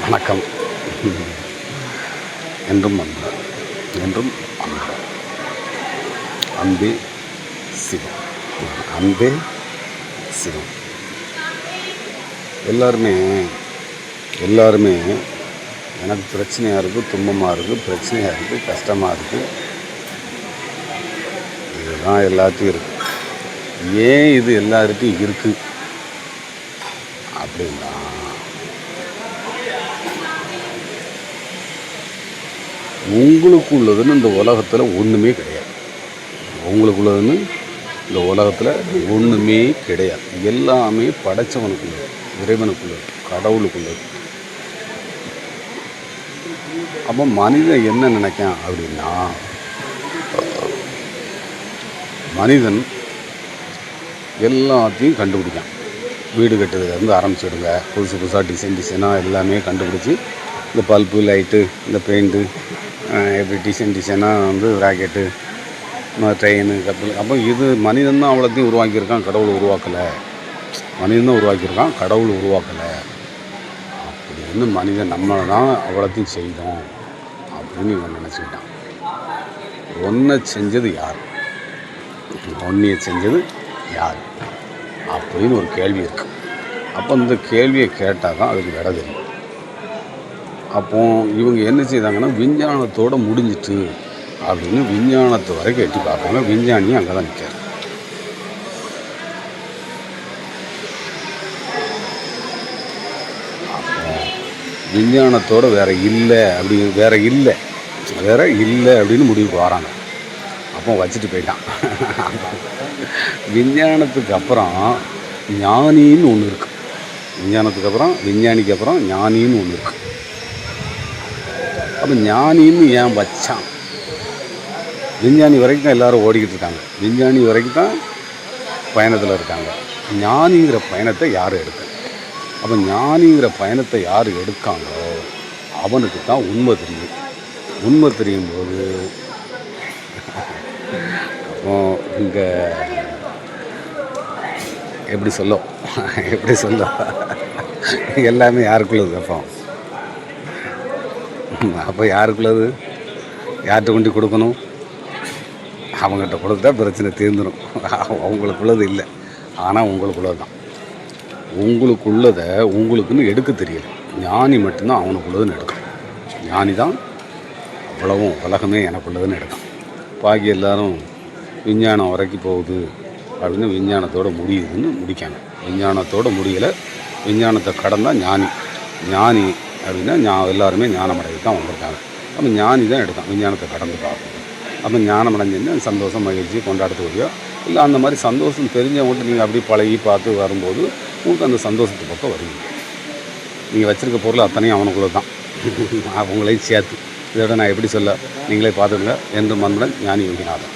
வணக்கம். என்றும் அன்பு, என்றும் அன்பு. அன்பே சிவம், அன்பே சிவம். எல்லாருமே எனக்கு பிரச்சனையாக இருக்குது, துன்பமாக இருக்குது, பிரச்சனையாக இருக்குது, கஷ்டமாக இருக்குது, இதுதான் எல்லாத்தையும் இருக்குது. ஏன் இது எல்லாருக்கும் இருக்குது அப்படின்னா, உங்களுக்கு உள்ளதுன்னு இந்த உலகத்தில் ஒன்றுமே கிடையாது. உங்களுக்கு உள்ளதுன்னு இந்த உலகத்தில் ஒன்றுமே கிடையாது. எல்லாமே படைச்சவனுக்குள்ளது, இறைவனுக்குள்ளது, கடவுளுக்குள்ளது. அப்போ மனிதன் என்ன நினைக்கான் அப்படின்னா, மனிதன் எல்லாத்தையும் கண்டுபிடிக்கான். வீடு கட்டுறதுலேருந்து ஆரம்பிச்சுடுங்க, புதுசாக டிசைனாக எல்லாமே கண்டுபிடிச்சி, இந்த பல்பு, லைட்டு, இந்த பெயிண்ட்டு, எப்படி டிசைனாக ராக்கெட்டு, ட்ரெயின், கப்பல். அப்போ இது மனிதன் தான் அவ்வளோத்தையும் உருவாக்கியிருக்கான், கடவுள் உருவாக்கலை. மனிதன் தான் உருவாக்கியிருக்கான், கடவுள் உருவாக்கலை. அப்படின்னு மனிதன் நம்மளை தான் அவ்வளோத்தையும் செய்தோம் அப்படின்னு இவன் நினச்சிக்கிட்டான். ஒன்றை செஞ்சது யார், ஒன்றையை செஞ்சது யார் அப்படின்னு ஒரு கேள்வி இருக்குது. அப்போ இந்த கேள்வியை கேட்டால் தான் அதுக்கு விட தெரியும். அப்போ இவங்க என்ன செய்தாங்கன்னா, விஞ்ஞானத்தோடு முடிஞ்சிட்டு அப்படின்னு விஞ்ஞானத்தை வரைக்கும் எட்டி பார்ப்பாங்க. விஞ்ஞானியும் அங்கே தான் நிற்கார். அப்போ விஞ்ஞானத்தோடு வேற இல்லை அப்படின்னு முடிவுக்கு வராங்க. அப்போ வச்சுட்டு போயிட்டான். விஞ்ஞானத்துக்கு அப்புறம் ஞானின்னு ஒன்று இருக்குது. விஞ்ஞானத்துக்கு அப்புறம், விஞ்ஞானிக்கு அப்புறம் ஞானின்னு ஒன்று இருக்குது. அப்போ ஞானின்னு ஏன் வச்சான்? விஞ்ஞானி வரைக்கும் தான் எல்லோரும் ஓடிக்கிட்டு இருக்காங்க. விஞ்ஞானி வரைக்கும் தான் பயணத்தில் இருக்காங்க. ஞானிங்கிற பயணத்தை யார் எடுக்க? அப்போ ஞானிங்கிற பயணத்தை யார் எடுக்காங்களோ அவனுக்கு தான் உண்மை தெரியும். உண்மை தெரியும் போது அப்போ இங்கே எப்படி சொல்ல எல்லாமே யாருக்குள்ளது? அப்போ யாருக்குள்ளது? யார்கிட்ட கொண்டு கொடுக்கணும்? அவங்ககிட்ட கொடுத்தா பிரச்சனை தீர்ந்துடும். அவங்களுக்குள்ளது இல்லை, ஆனால் உங்களுக்குள்ளது தான். உங்களுக்குள்ளதை உங்களுக்குன்னு எடுக்க தெரியல. ஞானி மட்டும்தான் அவனுக்குள்ளதுன்னு எடுக்கும். ஞானி தான் அவ்வளவும் உலகமே எனக்குள்ளதுன்னு எடுக்கும். பாக்கி எல்லாரும் விஞ்ஞானம் வரைக்கும் போகுது அப்படின்னு விஞ்ஞானத்தோடு முடியுதுன்னு முடிக்காங்க. விஞ்ஞானத்தோடு முடியலை, விஞ்ஞானத்தை கடந்தால் ஞானி. ஞானி அப்படின்னா எல்லாருமே ஞானம் அடைந்து தான் வந்திருக்காங்க. அப்போ ஞானி தான் எடுத்தான் விஞ்ஞானத்தை கடந்து பார்க்கணும். அப்போ ஞானம் அடைஞ்சுன்னா சந்தோஷம், மகிழ்ச்சி கொண்டாடத்துக்குரியோ இல்லை அந்த மாதிரி சந்தோஷம் தெரிஞ்சவங்கள்ட்ட நீங்கள் அப்படி பழகி பார்த்து வரும்போது உங்களுக்கு அந்த சந்தோஷத்து பக்கம் வருவீங்க. நீங்கள் வச்சுருக்க பொருள் அத்தனையும் அவனுக்குள்ள தான், அவங்களையும் சேர்த்து. இதோட நான் எப்படி சொல்ல, நீங்களே பார்த்துடுங்க. என்று மன்மடன் ஞானி யோகிநாதன்.